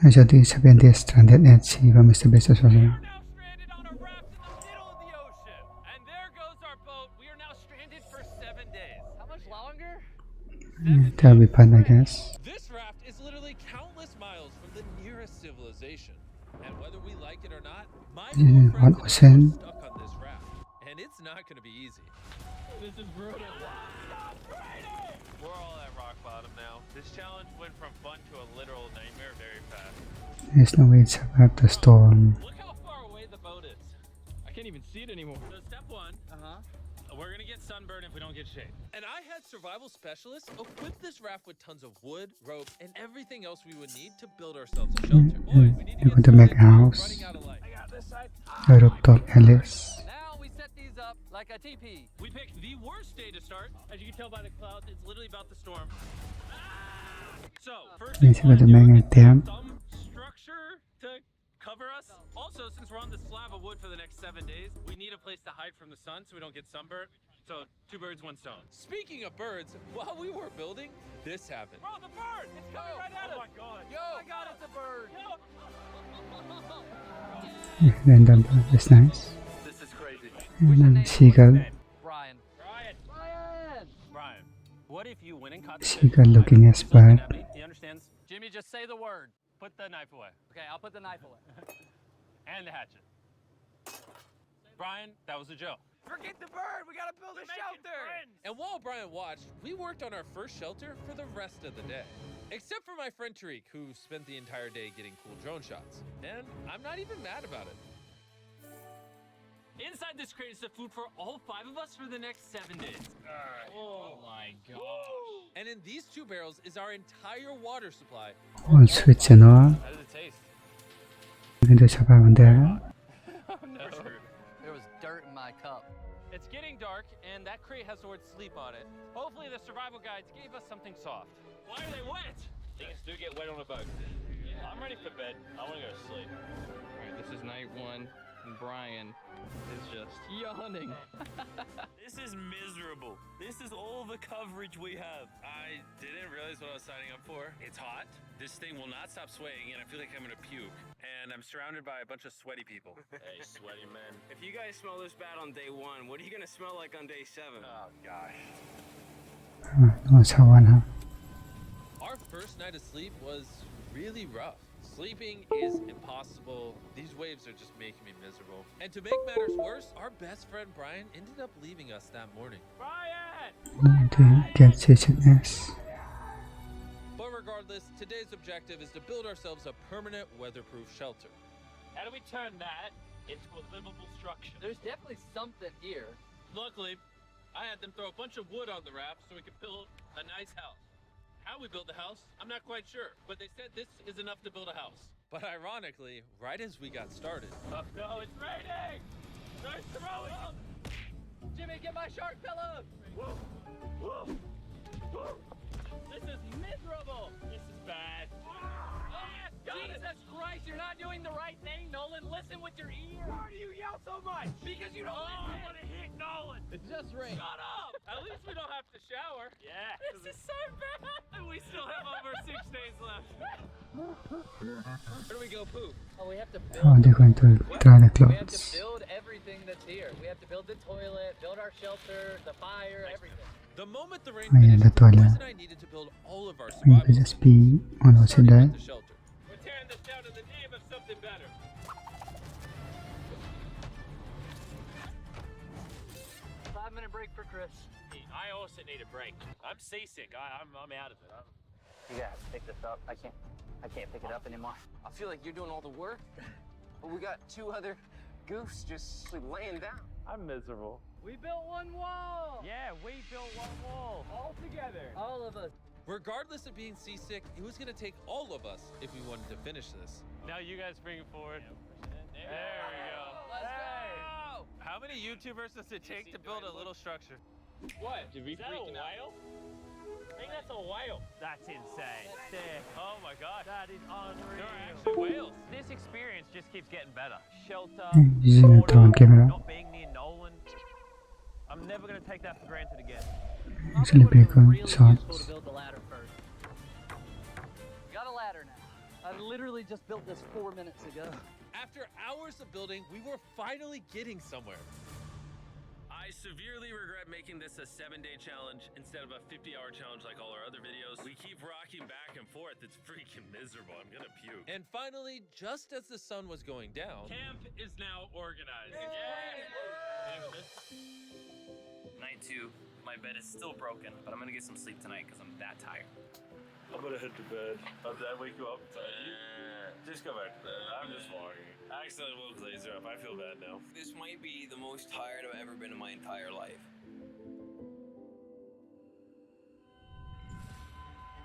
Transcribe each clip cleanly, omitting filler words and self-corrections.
Jadi 7 days stranded at sea from MrBeast as well. Now stranded on a raft in the middle of the ocean. And there goes our boat. We are now stranded for 7 days. How much longer? That'll be fun, I guess. This raft is literally countless miles from the nearest civilization. And whether we like it or not, my Yeah, four friends what and was I are in? stuck on this raft. And it's not going to be easy. This is brutal. We're all at rock bottom now. This challenge went from fun to a literal nightmare very fast. There's no way to survive the storm. Look how far away the boat is. I can't even see it anymore. So step one, we're gonna get sunburned if we don't get shade. And I had survival specialists equip this raft with tons of wood, rope, and everything else we would need to build ourselves a shelter. Boys, we need to You get want to make a started. We're house, running out of light. I got this side. a rooftop Alice. Now we set these up like a teepee. We picked the worst day to start. As you can tell by the clouds, it's literally about the storm. So, first thing This is we the wanna do main is attempt. some structure to cover us. Also, since we're on this slab of wood for the next 7 days, we need a place to hide from the sun so we don't get sunburnt. So, 2 birds, 1 stone. Speaking of birds, while we were building, this happened. Bro, the bird! It's coming right at us! Oh my god. Yo, Oh my god, it's a bird. Yo! Random bird, that's nice. This is crazy. And then seagull, Brian. Brian! Brian! Brian, what if you went and caught the seagull looking as bad. He understands? Jimmy, just say the word. Put the knife away. Okay, I'll put the knife away. And the hatchet. Brian, that was a joke. Forget the bird. We gotta build a shelter. And while Brian watched, we worked on our first shelter for the rest of the day. Except for my friend Tariq, who spent the entire day getting cool drone shots. And I'm not even mad about it. Inside this crate is the food for all 5 of us for the next 7 days. Oh my gosh. And in these 2 barrels is our entire water supply. All switch and all. How does it taste? You can do survive on there. Oh no. There was dirt in my cup. It's getting dark, and that crate has the word sleep on it. Hopefully the survival guides gave us something soft. Why are they wet? Things do get wet on a boat. I'm ready for bed. I want to go to sleep. Alright, this is night 1, and Brian is just yawning. This is miserable. This is all the coverage we have. I didn't realize what I was signing up for. It's hot. This thing will not stop swaying, and I feel like I'm gonna puke. And I'm surrounded by a bunch of sweaty people. Hey, sweaty men. If you guys smell this bad on day 1, what are you gonna smell like on day 7? Oh, gosh. That's how one, huh? Our first night of sleep was really rough. Sleeping is impossible. These waves are just making me miserable. And to make matters worse, our best friend Brian ended up leaving us that morning. Brian! To get CHS. But regardless, today's objective is to build ourselves a permanent weatherproof shelter. How do we turn that into a livable structure? There's definitely something here. Luckily, I had them throw a bunch of wood on the raft so we could build a nice house. How we built the house, I'm not quite sure, but they said this is enough to build a house. But ironically, right as we got started... Oh no, it's raining! They're throwing up! Jimmy, get my shark pillow. This is miserable! This is bad. Jesus Christ, you're not doing the right thing, Nolan. Listen with your ear. Why do you yell so much? Because you don't I want to hit Nolan! It's just rain. Shut up! At least we don't have to shower. Yeah. This is so bad. And we still have over 6 days left. Where do we go poop? Oh, we have to How are build. they going to dry the We have to clothes? build everything that's here. We have to build the toilet, build our shelter, the fire, everything. The moment the rain Oh yeah, finished, the toilet. Boys and I needed to build all of our We survival could just be on what's in starting there. with the shelter. We're tearing this down in the name of something better. 5-minute break for Chris. I also need a break. I'm seasick. I'm out of it. You gotta pick this up. I can't pick it up anymore. I feel like you're doing all the work, but we got 2 other goofs just laying down. I'm miserable. We built one wall. Yeah, we built one wall. All together. All of us. Regardless of being seasick, it was going to take all of us if we wanted to finish this. Now you guys bring it forward. There we go. Let's go. How many YouTubers does it take to build a little structure? What? Did we freaking out? I think that's a whale. That's insane. Sick. Oh my god. That is unreal. There are actually whales. This experience just keeps getting better. Shelter, Using a drone camera. not being near Nolan. I'm never gonna take that for granted again. Actually, pretty good Really useful to shots. build the ladder first. Got a ladder now. I literally just built this 4 minutes ago. After hours of building, we were finally getting somewhere. I severely regret making this a 7-day challenge instead of a 50-hour challenge like all our other videos. We keep rocking back and forth. It's freaking miserable. I'm gonna puke. And finally, just as the sun was going down, camp is now organized. Night 2. My bed is still broken, but I'm gonna get some sleep tonight because I'm that tired. I'm gonna head to bed. Did I wake you up? Just go back to bed. I'm just walking. I accidentally woke Laser up. I feel bad now. This might be the most tired I've ever been in my entire life.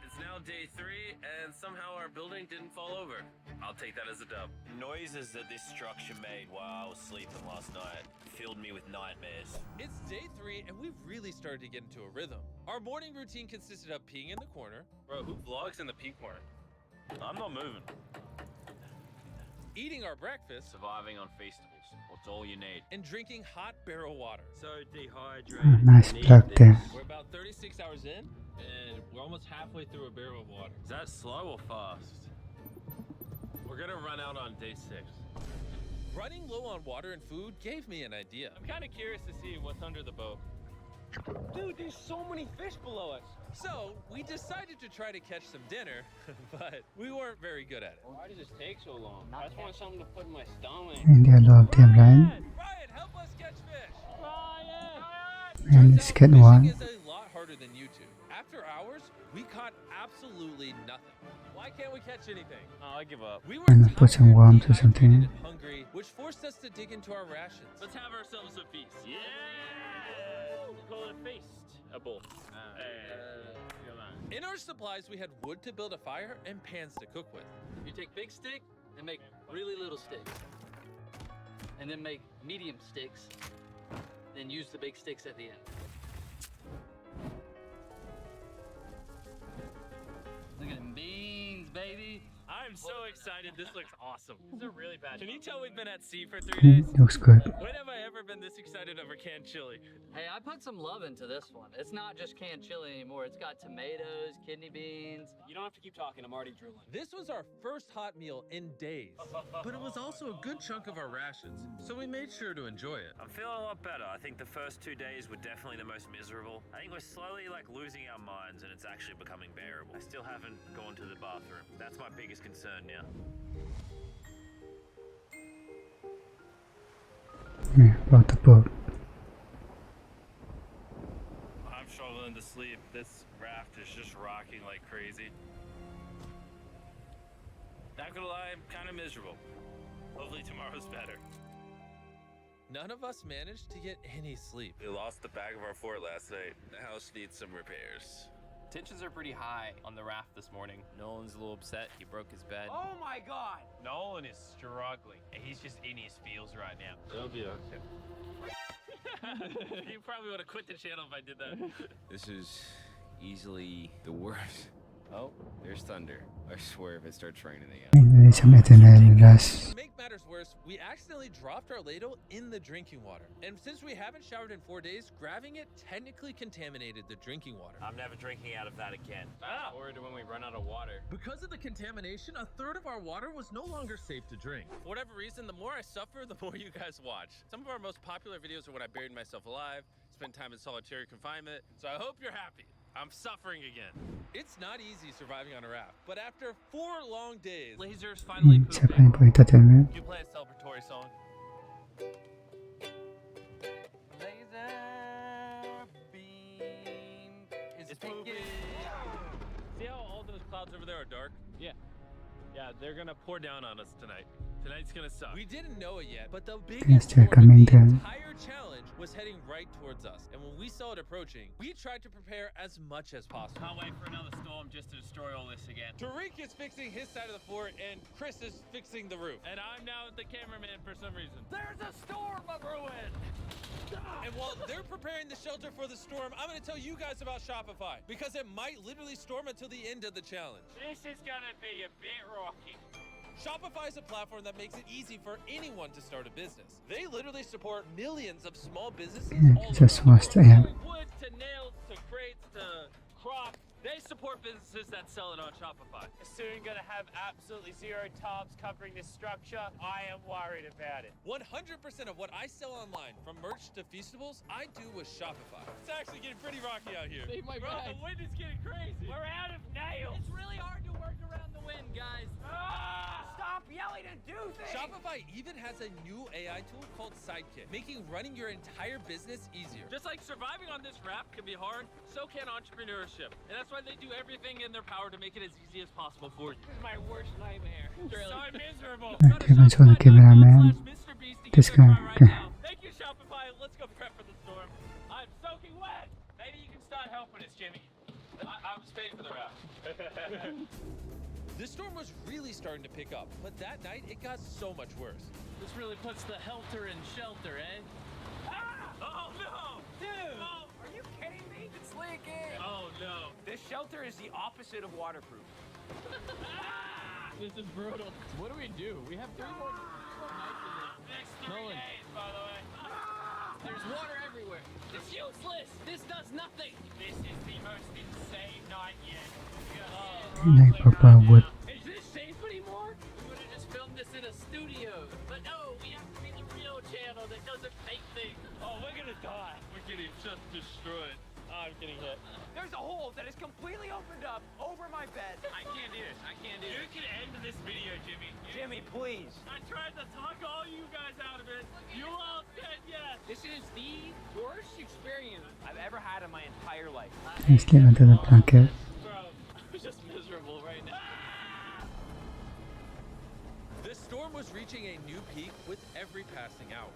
It's now day 3, and somehow our building didn't fall over. I'll take that as a dub. Noises that this structure made while I was sleeping last night filled me with nightmares. It's day 3, and we've really started to get into a rhythm. Our morning routine consisted of peeing in the corner. Bro, who vlogs in the pee corner? I'm not moving. Eating our breakfast. Surviving on Feastables. What's all you need? And drinking hot barrel water. So dehydrated. Oh, nice plug there. We're about 36 hours in, and we're almost halfway through a barrel of water. Is that slow or fast? We're gonna run out on day 6. Running low on water and food gave me an idea. I'm kind of curious to see what's under the boat. Dude, there's so many fish below us. So we decided to try to catch some dinner, but we weren't very good at it. Why does this take so long? I just want something to put in my stomach. And the love them line. Ryan, help us catch fish! Ryan! And Turns it's out getting one. fishing is a lot harder than YouTube. After hours, we caught absolutely nothing. Why can't we catch anything? Oh, I give up. We were And put some tired, worms or something. dehydrated, and hungry, which forced us to dig into our rations. Let's have ourselves a feast. Yeah! Call it a feast. A bowl. In our supplies, we had wood to build a fire and pans to cook with. You take big stick and make really little sticks. And then make medium sticks. Then use the big sticks at the end. Look at them beans, baby. I'm so excited. This looks awesome. This is a really bad. Can you tell we've been at sea for 3 days? Looks good. When have I ever been this excited over canned chili? Hey, I put some love into this one. It's not just canned chili anymore. It's got tomatoes, kidney beans. You don't have to keep talking. I'm already drooling. This was our first hot meal in days, but it was also a good chunk of our rations, so we made sure to enjoy it. I'm feeling a lot better. I think the first 2 days were definitely the most miserable. I think we're slowly losing our minds and it's actually becoming bearable. I still haven't gone to the bathroom. That's my biggest concern now. Yeah, about the boat. I'm struggling to sleep. This raft is just rocking like crazy. Not gonna lie, I'm kind of miserable. Hopefully tomorrow's better. None of us managed to get any sleep. We lost the back of our fort last night. The house needs some repairs. Tensions are pretty high on the raft this morning. Nolan's a little upset. He broke his bed. Oh my god! Nolan is struggling. He's just in his feels right now. It'll be okay. You probably would have quit the channel if I did that. This is easily the worst. Oh, there's thunder. I swear if it starts raining again. And some adrenaline rush. To make matters worse, we accidentally dropped our ladle in the drinking water. And since we haven't showered in 4 days, grabbing it technically contaminated the drinking water. I'm never drinking out of that again. Fast forward to when we run out of water. Because of the contamination, a third of our water was no longer safe to drink. For whatever reason, the more I suffer, the more you guys watch. Some of our most popular videos are when I buried myself alive, spent time in solitary confinement, so I hope you're happy. I'm suffering again. It's not easy surviving on a raft, but after 4 long days, Laser's finally Siapa pooping. yang boleh entertainment? You play a celebratory song. Laser beam is It's pooping. See how all those clouds over there are dark? Yeah. Yeah, they're gonna pour down on us tonight. Tonight's gonna suck. We didn't know it yet, but the Yes, biggest they're storm coming of the down. entire challenge was heading right towards us. And when we saw it approaching, we tried to prepare as much as possible. Can't wait for another storm just to destroy all this again. Tariq is fixing his side of the fort, and Chris is fixing the roof. And I'm now the cameraman for some reason. There's a storm of ruin! And while they're preparing the shelter for the storm, I'm gonna tell you guys about Shopify, because it might literally storm until the end of the challenge. This is gonna be a bit rocky. Shopify is a platform that makes it easy for anyone to start a business. They literally support millions of small businesses all Just around watch the the world. end. Wood to nails to crates to crops They support businesses that sell it on Shopify. Soon gonna have absolutely zero tarps covering this structure. I am worried about it. 100% of what I sell online, from merch to feastables, I do with Shopify. It's actually getting pretty rocky out here. Save my Bro, bag. the wind is getting crazy. We're out of nails. It's really hard to work around the wind, guys. Stop yelling and do things. Shopify even has a new AI tool called Sidekick, making running your entire business easier. Just like surviving on this raft can be hard, so can entrepreneurship. And that's why they do everything in their power to make it as easy as possible for you. This is my worst nightmare. So miserable. Kevin saw the cameraman. MrBeast to This get their guy, car right okay. now. Thank you, Shopify. Let's go prep for the storm. I'm soaking wet. Maybe you can start helping us, Jimmy. I was paid for the raft. The storm was really starting to pick up, but that night it got so much worse. This really puts the helter in shelter, eh? Oh no! Dude, Oh, are you kidding me? It's leaking. oh no! This shelter is the opposite of waterproof. This is brutal. What do we do? We have 3 more nights in this. Next 3 Nolan. days, by the way. There's water everywhere. It's useless. This does nothing. This is the most insane night yet. Like Papa would. Is this safe anymore? We would have just filmed this in a studio. But no, we have to be the real channel that doesn't fake things. Oh, we're gonna die. We're getting just destroyed. Oh, I'm getting hit. There's a hole that is completely opened up over my bed. I can't do this. I can't do You this. can end this video, Jimmy. Jimmy, please. I tried to talk all you guys out of it. You all said yes. This is the worst experience I've ever had in my entire life. He slept under the blanket. Bro, I'm just miserable right now. The storm was reaching a new peak with every passing hour.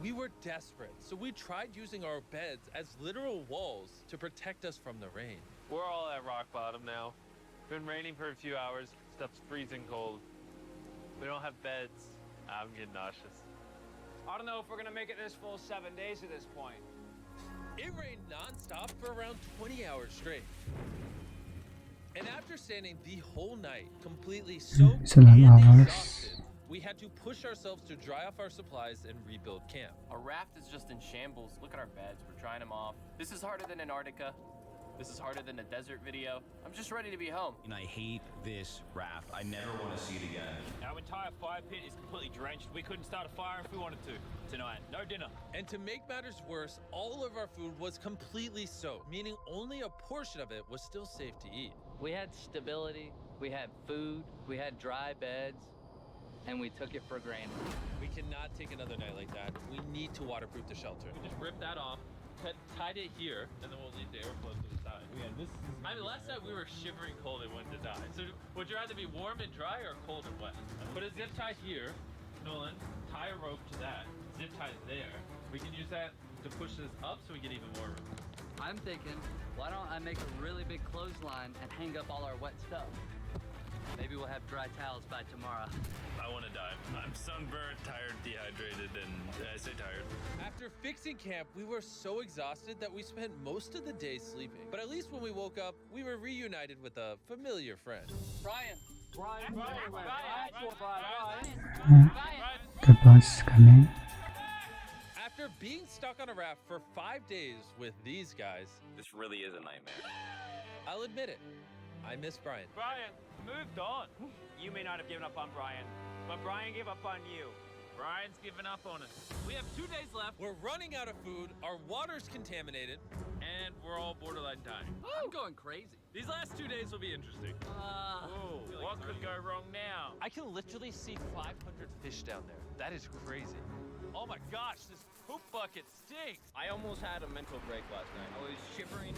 We were desperate, so we tried using our beds as literal walls to protect us from the rain. We're all at rock bottom now. Been raining for a few hours. Stuff's freezing cold. We don't have beds. I'm getting nauseous. I don't know if we're gonna make it this full 7 days at this point. It rained non-stop for around 20 hours straight. And after standing the whole night, completely soaked It's a long and hours. exhausted, we had to push ourselves to dry off our supplies and rebuild camp. Our raft is just in shambles. Look at our beds. We're drying them off. This is harder than Antarctica. This is harder than a desert video. I'm just ready to be home. And I hate this raft. I never want to see it again. Our entire fire pit is completely drenched. We couldn't start a fire if we wanted to. Tonight, no dinner. And to make matters worse, all of our food was completely soaked, meaning only a portion of it was still safe to eat. We had stability, we had food, we had dry beds, and we took it for granted. We cannot take another night like that. We need to waterproof the shelter. We just ripped that off, tied it here, and then we'll leave the airflow to the side. Yeah, this is. I mean, last night we were shivering cold and wanted to die. So would you rather be warm and dry or cold and wet? Put a zip tie here, Nolan, tie a rope to that, zip tie there. We can use that to push this up so we get even more room. I'm thinking, why don't I make a really big clothesline and hang up all our wet stuff? Maybe we'll have dry towels by tomorrow. I want to die. I'm sunburned, tired, dehydrated, and I say tired. After fixing camp, we were so exhausted that we spent most of the day sleeping. But at least when we woke up, we were reunited with a familiar friend. Brian! The bus coming. After being stuck on a raft for 5 days with these guys, This really is a nightmare. I'll admit it, I miss Brian. Brian, moved on. You may not have given up on Brian, but Brian gave up on you. Brian's given up on us. We have 2 days left. We're running out of food, our water's contaminated, and we're all borderline dying. I'm going crazy. These last 2 days will be interesting. Oh, what could go wrong now? I can literally see 500 fish down there. That is crazy. Oh my gosh, this poop bucket stinks. I almost had a mental break last night. I was shivering,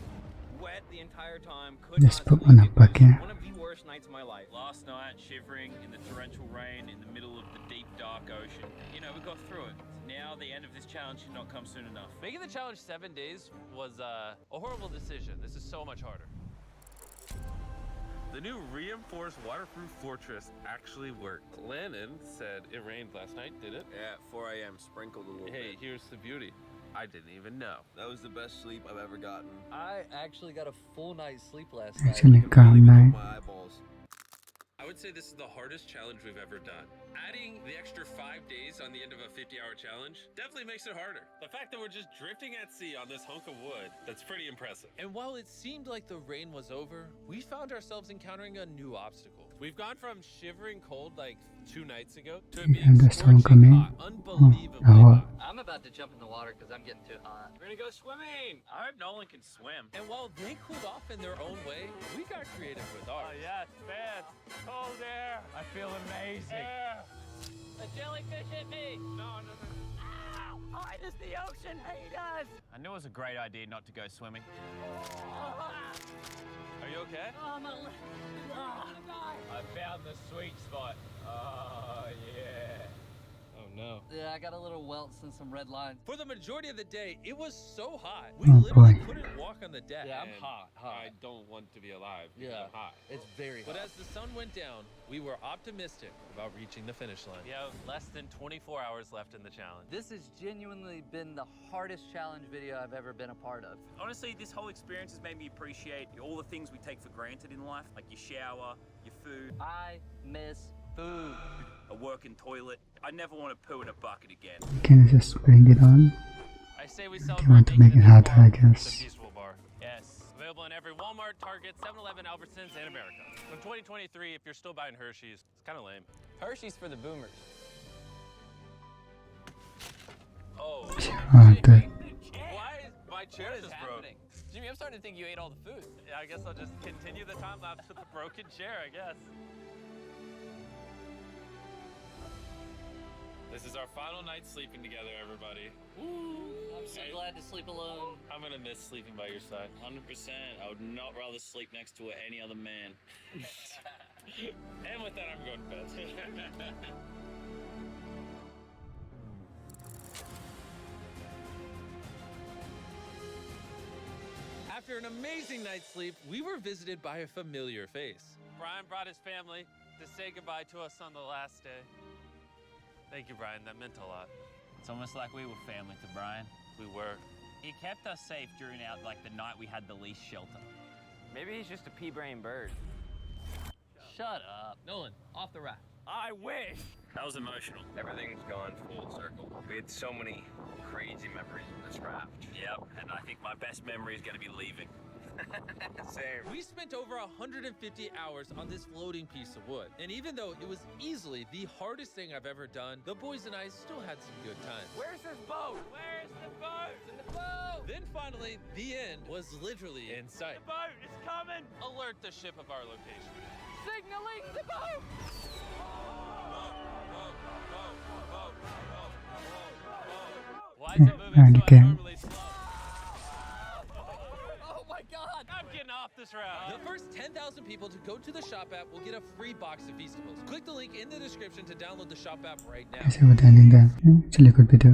wet the entire time. Just put on a bucket. One of the worst nights of my life. Last night, shivering in the torrential rain in the middle of the deep, dark ocean. You know, we got through it. Now, the end of this challenge should not come soon enough. Making the challenge 7 days was a horrible decision. This is so much harder. The new reinforced waterproof fortress actually worked. Lennon said it rained last night, did it? Yeah, at 4 a.m. sprinkled a little Hey, bit. here's the beauty. I didn't even know. That was the best sleep I've ever gotten. I actually got a full night's sleep last It's night. a calm night. My eyeballs. I would say this is the hardest challenge we've ever done. Adding the extra 5 days on the end of a 50-hour challenge definitely makes it harder. The fact that we're just drifting at sea on this hunk of wood, that's pretty impressive. And while it seemed like the rain was over, we found ourselves encountering a new obstacle. We've gone from shivering cold like 2 nights ago to it being And the storm scorching coming. hot, unbelievably Oh, hot. I'm about to jump in the water because I'm getting too hot. We're gonna go swimming. I hope Nolan can swim. And while they cooled off in their own way, we got creative with ours. Oh yeah, it's bad. Cold air. I feel amazing. A jellyfish hit me. No. Ow! Why does the ocean hate us? I knew it was a great idea not to go swimming. Are you okay? Oh, my leg. Oh, I'm gonna die. I found the sweet spot. Oh yeah. Oh no. Yeah, I got a little welts and some red lines. For the majority of the day, it was so hot. We literally boy. couldn't walk on the deck. Yeah, I'm and hot. I don't want to be alive. because Yeah. I'm hot. It's very But hot. as the sun went down, we were optimistic about reaching the finish line. We have less than 24 hours left in the challenge. This has genuinely been the hardest challenge video I've ever been a part of. Honestly, this whole experience has made me appreciate all the things we take for granted in life, like your shower, your food, I miss food. a working toilet. I never want to poo in a bucket again. Can you just bring it on? I say we They celebrate want to make it making this harder, bar I guess. the Peaceful Bar. Yes. Available in every Walmart, Target, 7-Eleven, Albertsons, and America. In 2023, if you're still buying Hershey's, it's kind of lame. Hershey's for the boomers. Oh. Oh, the, Why is my chair What is just broke? happening? Jimmy, I'm starting to think you ate all the food. Yeah, I guess I'll just continue the time lapse with the broken chair, I guess. This is our final night sleeping together, everybody. I'm so glad to sleep alone. I'm gonna miss sleeping by your side. 100%. I would not rather sleep next to any other man. And with that, I'm going to bed. After an amazing night's sleep, we were visited by a familiar face. Brian brought his family to say goodbye to us on the last day. Thank you, Brian. That meant a lot. It's almost like we were family to Brian. We were. He kept us safe during the night we had the least shelter. Maybe he's just a pea-brain bird. Shut up. Nolan, off the raft. I wish. That was emotional. Everything's gone full circle. We had so many crazy memories in this raft. Yep, and I think my best memory is going to be leaving. Same. We spent over 150 hours on this floating piece of wood. And even though it was easily the hardest thing I've ever done, the boys and I still had some good times. Where's this boat? Where's the boat? In the boat! Then finally, the end was literally in sight. Boat is coming! Alert the ship of our location. Signaling the boat! Why is it moving And so again. abnormally slow? Oh my god! I'm getting off this route. The first 10,000 people to go to the shop app will get a free box of Feastables. Click the link in the description to download the shop app right now. I see what ending there. Actually, a good video.